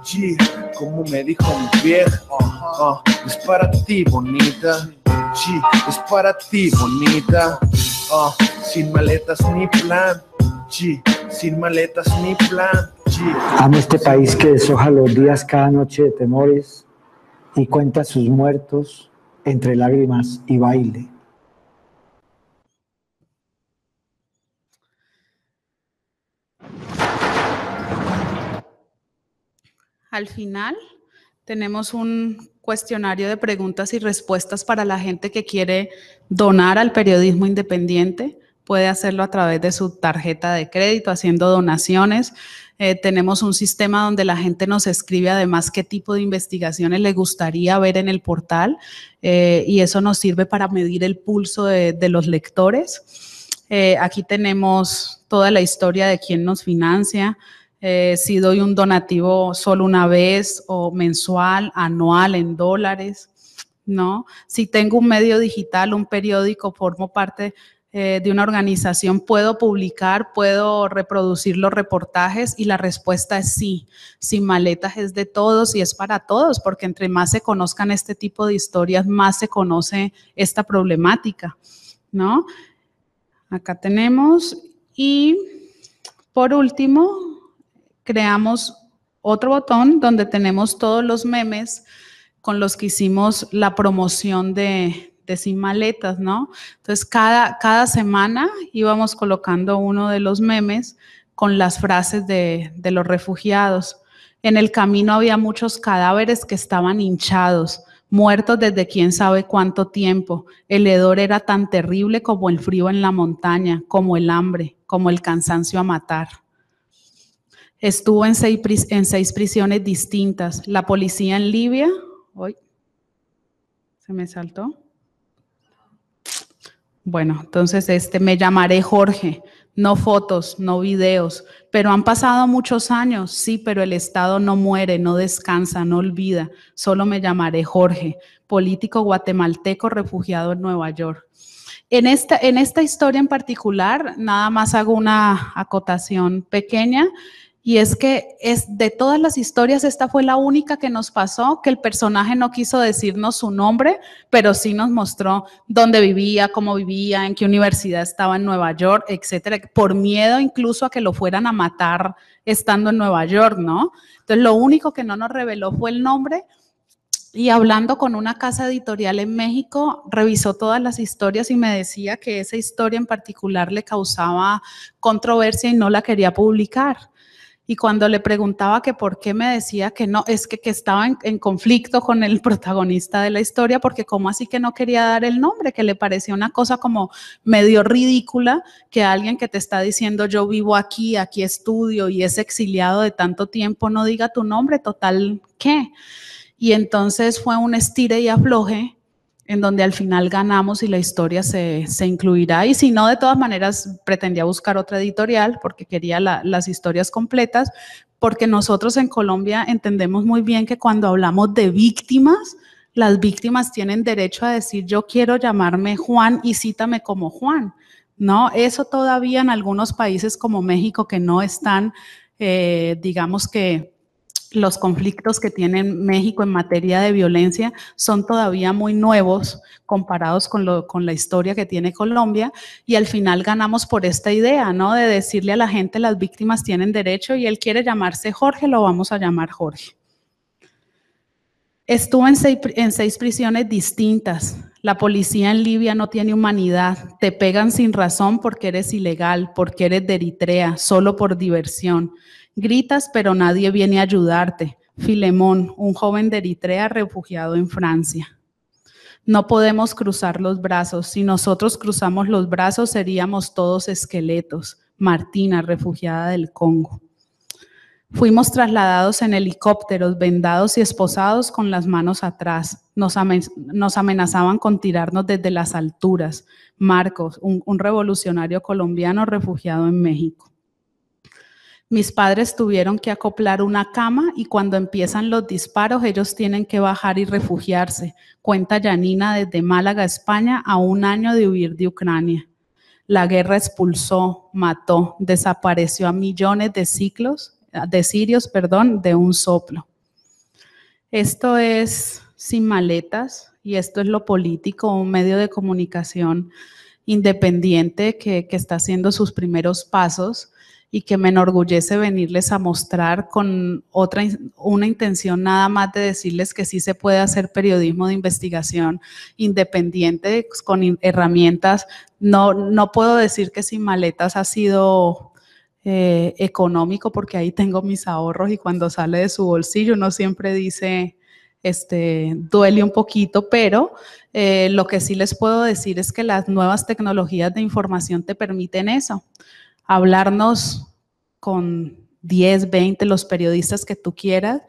sí, como me dijo mi vieja, es para ti bonita, sí, es para ti bonita, sin maletas ni plan, sí, sin maletas ni plan. Sí.
Amo este país que deshoja los días cada noche de temores y cuenta sus muertos entre lágrimas y baile.
Al final tenemos un cuestionario de preguntas y respuestas para la gente que quiere donar al periodismo independiente. Puede hacerlo a través de su tarjeta de crédito, haciendo donaciones. Tenemos un sistema donde la gente nos escribe además qué tipo de investigaciones le gustaría ver en el portal, y eso nos sirve para medir el pulso de los lectores. Aquí tenemos toda la historia de quién nos financia, si doy un donativo solo una vez o mensual, anual en dólares, ¿no? Si tengo un medio digital, un periódico, formo parte de una organización, ¿puedo publicar, puedo reproducir los reportajes? Y la respuesta es sí. Sin Maletas es de todos y es para todos, porque entre más se conozcan este tipo de historias, más se conoce esta problemática, ¿no? Acá tenemos, y por último, creamos otro botón donde tenemos todos los memes con los que hicimos la promoción de Sin Maletas, ¿no? Entonces, cada semana íbamos colocando uno de los memes con las frases de los refugiados. En el camino había muchos cadáveres que estaban hinchados, muertos desde quién sabe cuánto tiempo. El hedor era tan terrible como el frío en la montaña, como el hambre, como el cansancio a matar. Estuvo en seis prisiones distintas. La policía en Libia, hoy se me saltó. Bueno, entonces me llamaré Jorge, no fotos, no videos, pero han pasado muchos años, sí, pero el Estado no muere, no descansa, no olvida, solo me llamaré Jorge, político guatemalteco refugiado en Nueva York. En esta historia en particular, nada más hago una acotación pequeña. Y es que de todas las historias, esta fue la única que nos pasó, que el personaje no quiso decirnos su nombre, pero sí nos mostró dónde vivía, cómo vivía, en qué universidad estaba en Nueva York, etcétera, por miedo incluso a que lo fueran a matar estando en Nueva York, ¿no? Entonces, lo único que no nos reveló fue el nombre. Y hablando con una casa editorial en México, revisó todas las historias y me decía que esa historia en particular le causaba controversia y no la quería publicar. Y cuando le preguntaba que por qué, me decía que no, es que estaba en conflicto con el protagonista de la historia, porque cómo así que no quería dar el nombre, que le parecía una cosa como medio ridícula que alguien que te está diciendo yo vivo aquí, aquí estudio y es exiliado de tanto tiempo no diga tu nombre, total, ¿qué? Y entonces fue un estire y afloje en donde al final ganamos y la historia se incluirá. Y si no, de todas maneras pretendía buscar otra editorial porque quería las historias completas, porque nosotros en Colombia entendemos muy bien que cuando hablamos de víctimas, las víctimas tienen derecho a decir yo quiero llamarme Juan y cítame como Juan, ¿no? Eso todavía en algunos países como México que no están, digamos que los conflictos que tiene México en materia de violencia son todavía muy nuevos comparados con la historia que tiene Colombia, y al final ganamos por esta idea, ¿no? De decirle a la gente las víctimas tienen derecho y él quiere llamarse Jorge, lo vamos a llamar Jorge. Estuvo en 6 prisiones distintas. La policía en Libia no tiene humanidad. Te pegan sin razón porque eres ilegal, porque eres de Eritrea, solo por diversión. Gritas, pero nadie viene a ayudarte. Filemón, un joven de Eritrea refugiado en Francia. No podemos cruzar los brazos. Si nosotros cruzamos los brazos, seríamos todos esqueletos. Martina, refugiada del Congo. Fuimos trasladados en helicópteros, vendados y esposados con las manos atrás. Nos amenazaban con tirarnos desde las alturas. Marcos, un revolucionario colombiano refugiado en México. Mis padres tuvieron que acoplar una cama y cuando empiezan los disparos ellos tienen que bajar y refugiarse. Cuenta Yanina desde Málaga, España, a 1 año de huir de Ucrania. La guerra expulsó, mató, desapareció a millones de sirios, de un soplo. Esto es Sin Maletas y esto es Lo Político, un medio de comunicación independiente que está haciendo sus primeros pasos y que me enorgullece venirles a mostrar con una intención nada más de decirles que sí se puede hacer periodismo de investigación independiente con herramientas. No puedo decir que Sin Maletas ha sido económico porque ahí tengo mis ahorros y cuando sale de su bolsillo uno siempre dice, duele un poquito, pero lo que sí les puedo decir es que las nuevas tecnologías de información te permiten eso. Hablarnos con 10, 20, los periodistas que tú quieras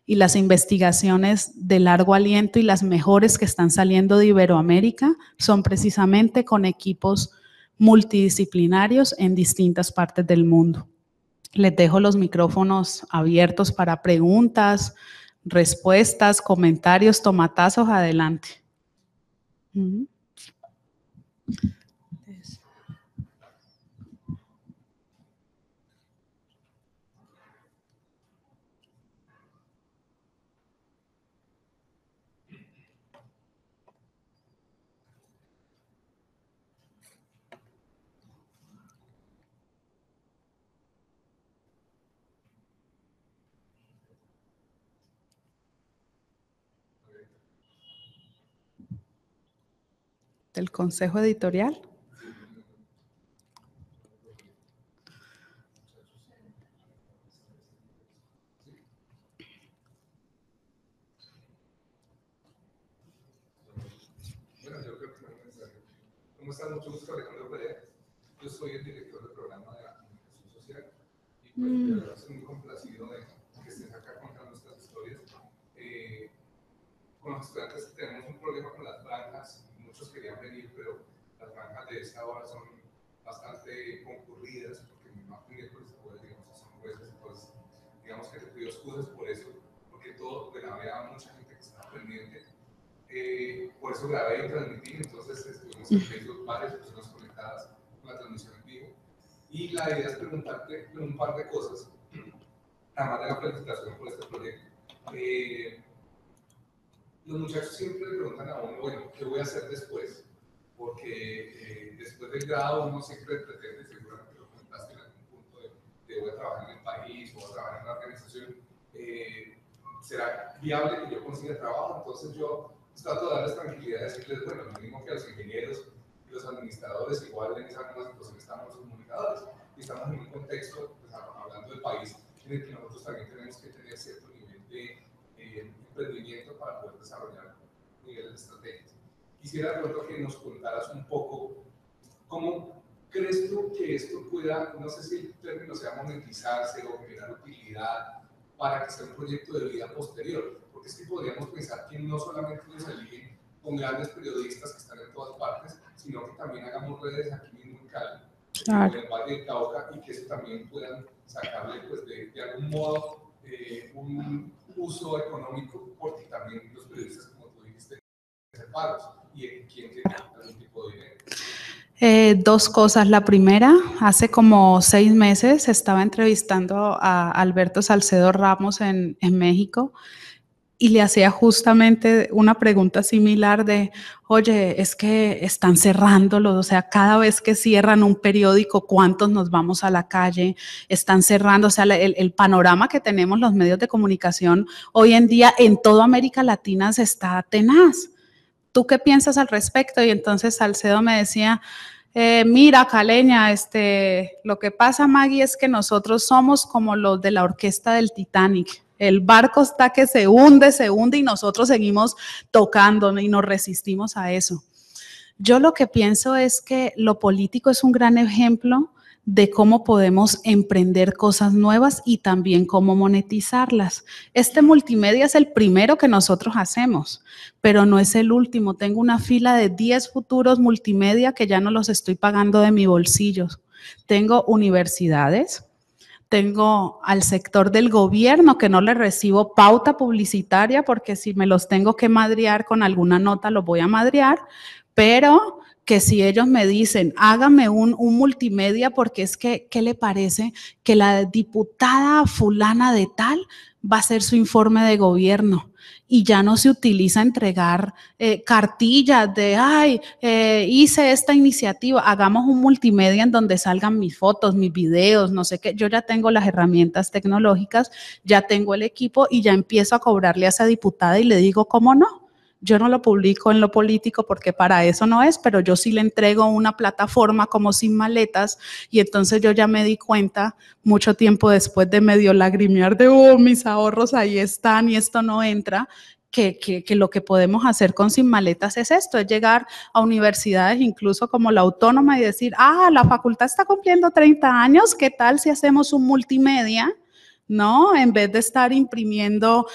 y las investigaciones de largo aliento y las mejores que están saliendo de Iberoamérica son precisamente con equipos multidisciplinarios en distintas partes del mundo. Les dejo los micrófonos abiertos para preguntas, respuestas, comentarios, tomatazos, adelante. ¿Del consejo editorial?
Bueno, yo creo que no es necesario. ¿Cómo están? Mucho gusto, Alejandro Perea. Yo soy el director del programa de la comunicación social y pues de verdad estoy muy complacido de que estés acá contando nuestras historias. Con los estudiantes tenemos un problema con las franjas. Muchos querían venir, pero las franjas de esta hora son bastante concurridas porque mi martes y miércoles digamos, son jueces, entonces digamos que te pido excusas por eso, porque todo, bueno, había mucha gente que estaba pendiente. Por eso grabé y transmití, entonces estuvimos en Facebook, varias personas conectadas con la transmisión en vivo. Y la idea es preguntarte un par de cosas. además de la felicitación por este proyecto. Los muchachos siempre le preguntan a uno, bueno, ¿qué voy a hacer después? Porque después del grado uno siempre pretende, seguramente lo comentaste en algún punto, de voy a trabajar en el país o voy a trabajar en una organización. ¿Será viable que yo consiga trabajo? Entonces yo trato de darles tranquilidad, de decirles, bueno, lo mismo que a los ingenieros y los administradores, igual en esa misma situación estamos los comunicadores. Y estamos en un contexto, pues, hablando del país, en el que nosotros también tenemos que tener cierto nivel de emprendimiento para poder desarrollar niveles de estrategias. Quisiera de pronto que nos contaras un poco cómo crees tú que esto pueda, no sé si el término sea monetizarse o generar utilidad para que sea un proyecto de vida posterior, porque es que podríamos pensar que no solamente nos eligen con grandes periodistas que están en todas partes, sino que también hagamos redes aquí mismo en Cali, en el Valle del Cauca, y que eso también puedan sacarle, pues, de algún modo un uso económico, porque también los periodistas, como tú dijiste, tienen pagos, y quién tiene algún tipo de dinero.
Dos cosas. La primera, hace como 6 meses estaba entrevistando a Alberto Salcedo Ramos en México y le hacía justamente una pregunta similar de, oye, es que están cerrándolo, o sea, cada vez que cierran un periódico, ¿cuántos nos vamos a la calle? Están cerrando, o sea, el panorama que tenemos los medios de comunicación hoy en día en toda América Latina se está tenaz. ¿Tú qué piensas al respecto? Y entonces Salcedo me decía, mira, Caleña, lo que pasa, Maggie, es que nosotros somos como los de la orquesta del Titanic. El barco está que se hunde y nosotros seguimos tocando y nos resistimos a eso. Yo lo que pienso es que lo político es un gran ejemplo de cómo podemos emprender cosas nuevas y también cómo monetizarlas. Este multimedia es el primero que nosotros hacemos, pero no es el último. Tengo una fila de 10 futuros multimedia que ya no los estoy pagando de mi bolsillo. Tengo universidades, tengo al sector del gobierno que no le recibo pauta publicitaria porque si me los tengo que madrear con alguna nota, los voy a madrear, pero que si ellos me dicen, hágame un multimedia porque es que, ¿qué le parece? Que la diputada fulana de tal va a hacer su informe de gobierno y ya no se utiliza entregar cartillas de, ay, hice esta iniciativa, hagamos un multimedia en donde salgan mis fotos, mis videos, no sé qué. Yo ya tengo las herramientas tecnológicas, ya tengo el equipo y ya empiezo a cobrarle a esa diputada y le digo, ¿cómo no? Yo no lo publico en lo político porque para eso no es, pero yo sí le entrego una plataforma como Sin Maletas y entonces yo ya me di cuenta mucho tiempo después de medio lagrimear de, oh, mis ahorros ahí están y esto no entra, que lo que podemos hacer con Sin Maletas es esto, es llegar a universidades incluso como la Autónoma y decir, ah, la facultad está cumpliendo 30 años, ¿qué tal si hacemos un multimedia? ¿No? En vez de estar imprimiendo,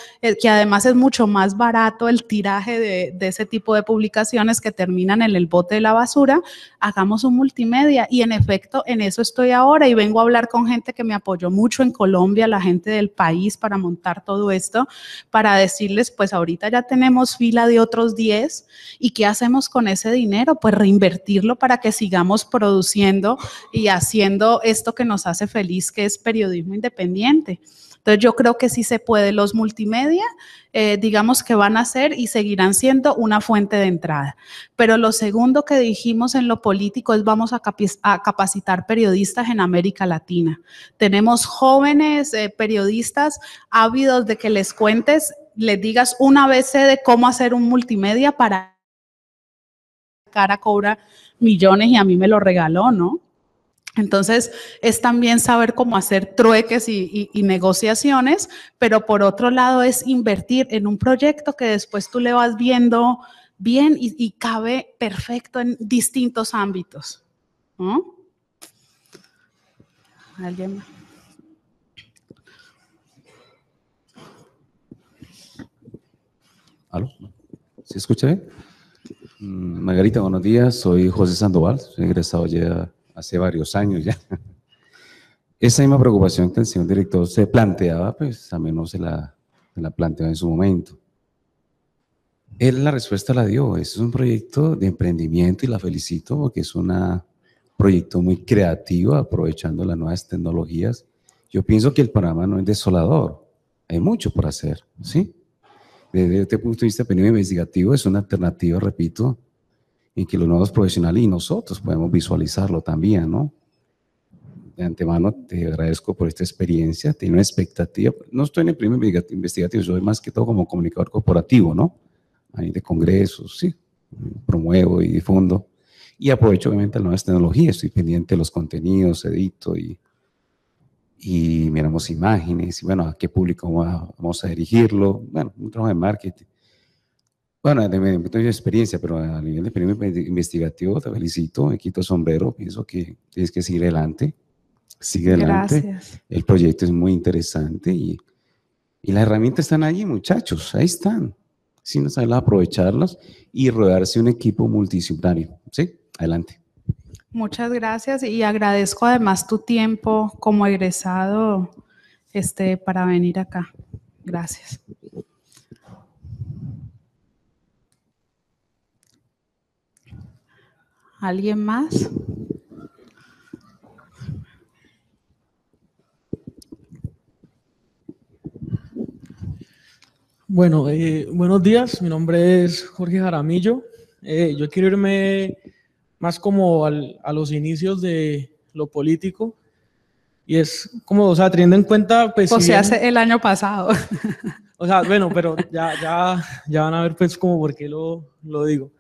que además es mucho más barato el tiraje de ese tipo de publicaciones que terminan en el bote de la basura, hagamos un multimedia y en efecto en eso estoy ahora y vengo a hablar con gente que me apoyó mucho en Colombia, la gente del país para montar todo esto, para decirles pues ahorita ya tenemos fila de otros 10 y ¿qué hacemos con ese dinero? Pues reinvertirlo para que sigamos produciendo y haciendo esto que nos hace feliz, que es periodismo independiente. Entonces yo creo que sí se puede. Los multimedia, digamos que van a ser y seguirán siendo una fuente de entrada. Pero lo segundo que dijimos en lo político es vamos a capacitar periodistas en América Latina. Tenemos jóvenes periodistas ávidos de que les cuentes, les digas una vez de cómo hacer un multimedia para cara cobra millones y a mí me lo regaló, ¿no? Entonces, es también saber cómo hacer trueques y negociaciones, pero por otro lado es invertir en un proyecto que después tú le vas viendo bien y cabe perfecto en distintos ámbitos, ¿no? ¿Alguien más?
¿Aló? ¿Sí escucha bien? Margarita, buenos días. Soy José Sandoval, soy egresado ya hace varios años ya. Esa misma preocupación que el señor director se planteaba, pues también no se la planteó en su momento. Él la respuesta la dio. Es un proyecto de emprendimiento y la felicito porque es un proyecto muy creativo, aprovechando las nuevas tecnologías Yo pienso que el panorama no es desolador, hay mucho por hacer, ¿sí? Desde este punto de vista, el periodismo investigativo es una alternativa, repito, en que los nuevos profesionales y nosotros podemos visualizarlo también, ¿no? De antemano te agradezco por esta experiencia, tengo una expectativa, no estoy en el periodismo investigativo, soy más que todo como comunicador corporativo, ¿no? Ahí de congresos, sí, promuevo y difundo, y aprovecho obviamente las nuevas tecnologías, estoy pendiente de los contenidos, edito y miramos imágenes, y bueno, a qué público vamos a dirigirlo, bueno, un trabajo de marketing. Bueno, de mi punto de experiencia, pero a nivel de periodismo investigativo te felicito, me quito el sombrero, pienso que tienes que seguir adelante, sigue adelante.
Gracias.
El proyecto es muy interesante y las herramientas están allí, muchachos, ahí están. Si no saben aprovecharlas y rodearse un equipo multidisciplinario, ¿sí? Adelante.
Muchas gracias y agradezco además tu tiempo como egresado para venir acá. Gracias. ¿Alguien más?
Bueno, buenos días, mi nombre es Jorge Jaramillo. Yo quiero irme más como a los inicios de lo político y es como, o sea, teniendo en cuenta, pues…
O
si
sea,
bien,
hace el año pasado.
o sea, bueno, pero ya van a ver pues como por qué lo digo.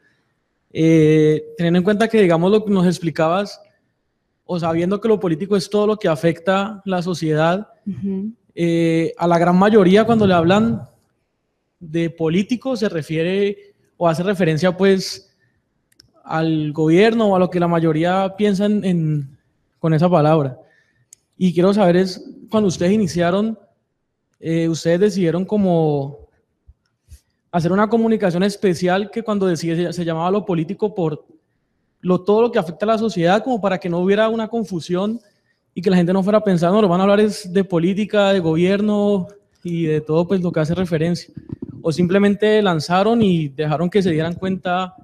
Teniendo en cuenta que, digamos, lo que nos explicabas, o sea, viendo que lo político es todo lo que afecta la sociedad, a la gran mayoría cuando le hablan de político se refiere o hace referencia pues al gobierno o a lo que la mayoría piensa con esa palabra. Y quiero saber es, cuando ustedes iniciaron, ustedes decidieron como hacer una comunicación especial que cuando se llamaba lo político por todo lo que afecta a la sociedad, como para que no hubiera una confusión y que la gente no fuera pensando, lo van a hablar es de política, de gobierno y de todo pues lo que hace referencia. O simplemente lanzaron y dejaron que se dieran cuenta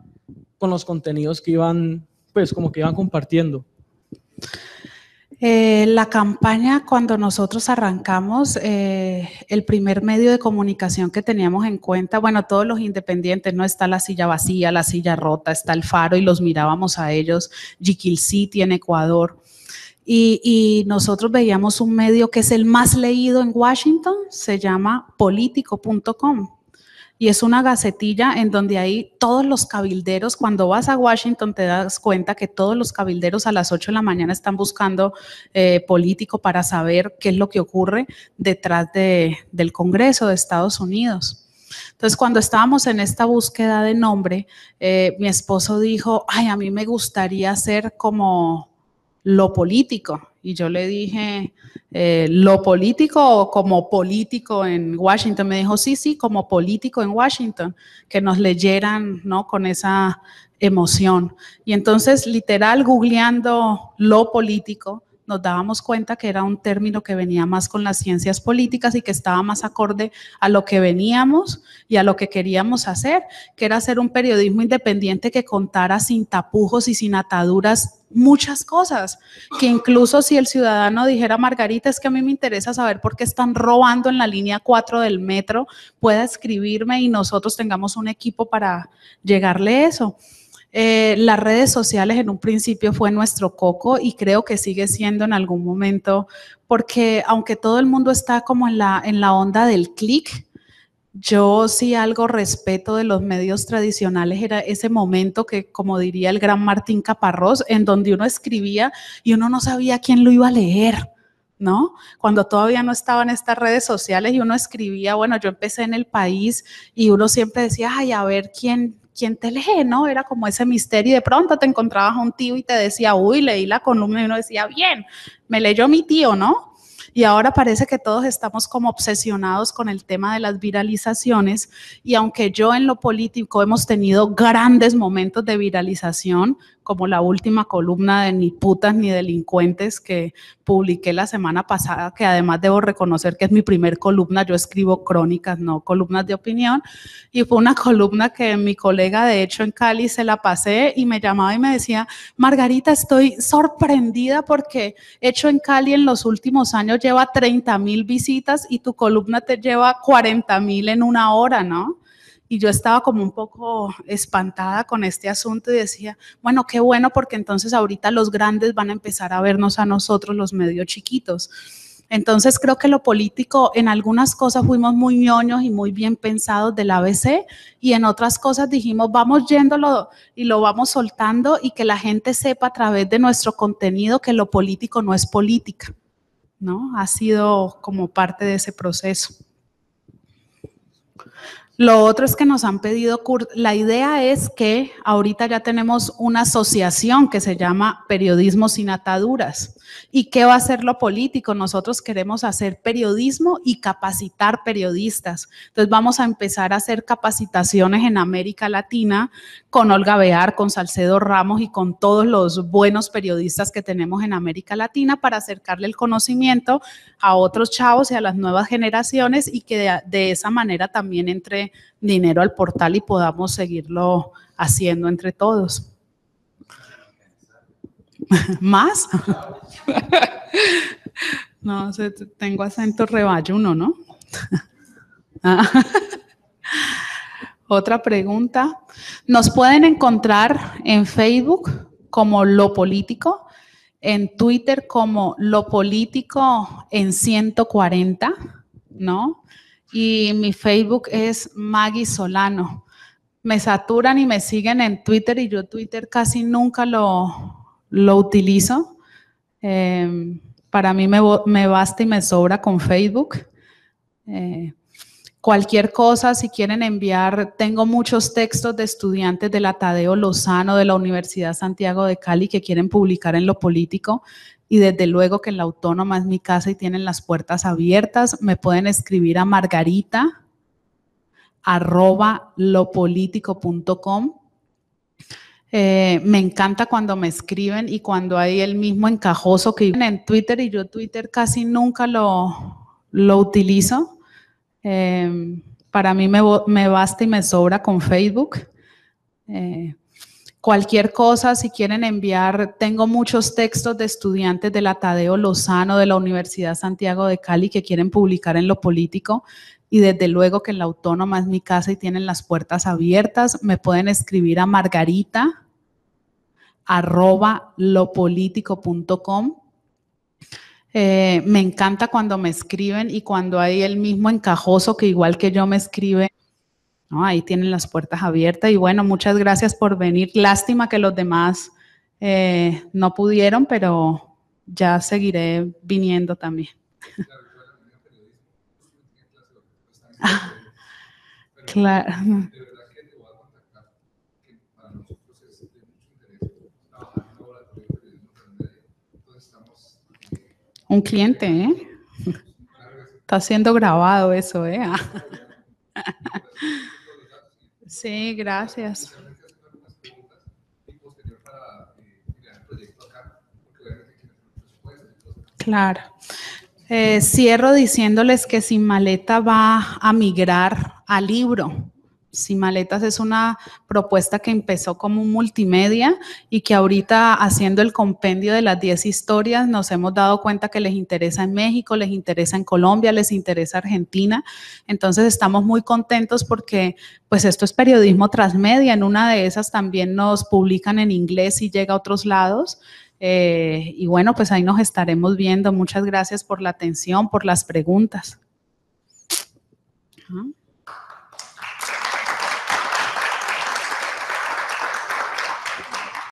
con los contenidos que iban, pues como que iban compartiendo.
La campaña, cuando nosotros arrancamos, el primer medio de comunicación que teníamos en cuenta, bueno, todos los independientes, no está la silla vacía, la silla rota, está el Faro y los mirábamos a ellos, Jiquil City en Ecuador. Y nosotros veíamos un medio que es el más leído en Washington, se llama politico.com. Y es una gacetilla en donde ahí todos los cabilderos, cuando vas a Washington te das cuenta que todos los cabilderos a las 8 de la mañana están buscando político para saber qué es lo que ocurre detrás del Congreso de Estados Unidos. Entonces, cuando estábamos en esta búsqueda de nombre, mi esposo dijo, ay, a mí me gustaría ser como lo político. Y yo le dije, ¿lo político o como político en Washington? Me dijo, sí, como político en Washington, que nos leyeran, ¿no? Con esa emoción. Y entonces, literal, googleando lo político, nos dábamos cuenta que era un término que venía más con las ciencias políticas y que estaba más acorde a lo que veníamos y a lo que queríamos hacer, que era hacer un periodismo independiente que contara sin tapujos y sin ataduras muchas cosas, que incluso si el ciudadano dijera, Margarita, es que a mí me interesa saber por qué están robando en la línea 4 del metro, pueda escribirme y nosotros tengamos un equipo para llegarle eso. Las redes sociales en un principio fue nuestro coco y creo que sigue siendo en algún momento, porque aunque todo el mundo está como en la onda del clic, yo sí algo respeto de los medios tradicionales era ese momento que, como diría el gran Martín Caparrós, en donde uno escribía y uno no sabía quién lo iba a leer, ¿no? Cuando todavía no estaban estas redes sociales y uno escribía, bueno, yo empecé en El País y uno siempre decía, ay, a ver quién te lee, ¿no? Era como ese misterio y de pronto te encontrabas a un tío y te decía, uy, leí la columna y uno decía, bien, me leyó mi tío, ¿no? Y ahora parece que todos estamos como obsesionados con el tema de las viralizaciones y aunque yo en lo político hemos tenido grandes momentos de viralización, como la última columna de Ni putas ni delincuentes que publiqué la semana pasada, que además debo reconocer que es mi primer columna. Yo escribo crónicas, no columnas de opinión, y fue una columna que mi colega de hecho en Cali se la pasé y me llamaba y me decía: Margarita, estoy sorprendida porque Hecho en Cali en los últimos años lleva 30,000 visitas y tu columna te lleva 40,000 en una hora, ¿no? Y yo estaba como un poco espantada con este asunto y decía, bueno, qué bueno, porque entonces ahorita los grandes van a empezar a vernos a nosotros, los medio chiquitos. Entonces creo que lo político, en algunas cosas fuimos muy ñoños y muy bien pensados del ABC, y en otras cosas dijimos, vamos yéndolo y lo vamos soltando, y que la gente sepa a través de nuestro contenido que lo político no es política, ¿no? Ha sido como parte de ese proceso. Lo otro es que nos han pedido, la idea es que ahorita ya tenemos una asociación que se llama Periodismo Sin Ataduras. ¿Y qué va a hacer lo político? Nosotros queremos hacer periodismo y capacitar periodistas. Entonces vamos a empezar a hacer capacitaciones en América Latina con Olga Bear, con Salcedo Ramos y con todos los buenos periodistas que tenemos en América Latina para acercarle el conocimiento a otros chavos y a las nuevas generaciones, y que de esa manera también entre dinero al portal y podamos seguirlo haciendo entre todos. ¿Más? No, tengo acento rebayuno, ¿no? Otra pregunta. Nos pueden encontrar en Facebook como Lo Político, en Twitter como Lo Político en 140, ¿no? Y mi Facebook es Maggie Solano. Me saturan y me siguen en Twitter, y yo Twitter casi nunca lo utilizo. Para mí me basta y me sobra con Facebook. Cualquier cosa, si quieren enviar, tengo muchos textos de estudiantes de la Tadeo Lozano, de la Universidad Santiago de Cali, que quieren publicar en Lo Político, y desde luego que en la Autónoma es mi casa y tienen las puertas abiertas. Me pueden escribir a margarita@lopolitico.com. Me encanta cuando me escriben y cuando hay el mismo encajoso que en Twitter, y yo Twitter casi nunca lo utilizo. Para mí me basta y me sobra con Facebook. Cualquier cosa, si quieren enviar, tengo muchos textos de estudiantes de la Tadeo Lozano, de la Universidad Santiago de Cali, que quieren publicar en Lo Político, y desde luego que en la Autónoma es mi casa y tienen las puertas abiertas. Me pueden escribir a margarita@lopolitico.com. Me encanta cuando me escriben y cuando hay el mismo encajoso que igual que yo me escribe, ¿no? Ahí tienen las puertas abiertas. Y bueno, muchas gracias por venir. Lástima que los demás no pudieron, pero ya seguiré viniendo también. Claro. Un cliente, ¿eh? Está siendo grabado eso, ¿eh? Sí, gracias. Claro. Cierro diciéndoles que Sin Maleta va a migrar al libro. Sin Maletas es una propuesta que empezó como un multimedia y que ahorita, haciendo el compendio de las 10 historias, nos hemos dado cuenta que les interesa en México, les interesa en Colombia, les interesa Argentina. Entonces estamos muy contentos porque pues esto es periodismo transmedia. En una de esas también nos publican en inglés y llega a otros lados. Y bueno, pues ahí nos estaremos viendo. Muchas gracias por la atención, por las preguntas.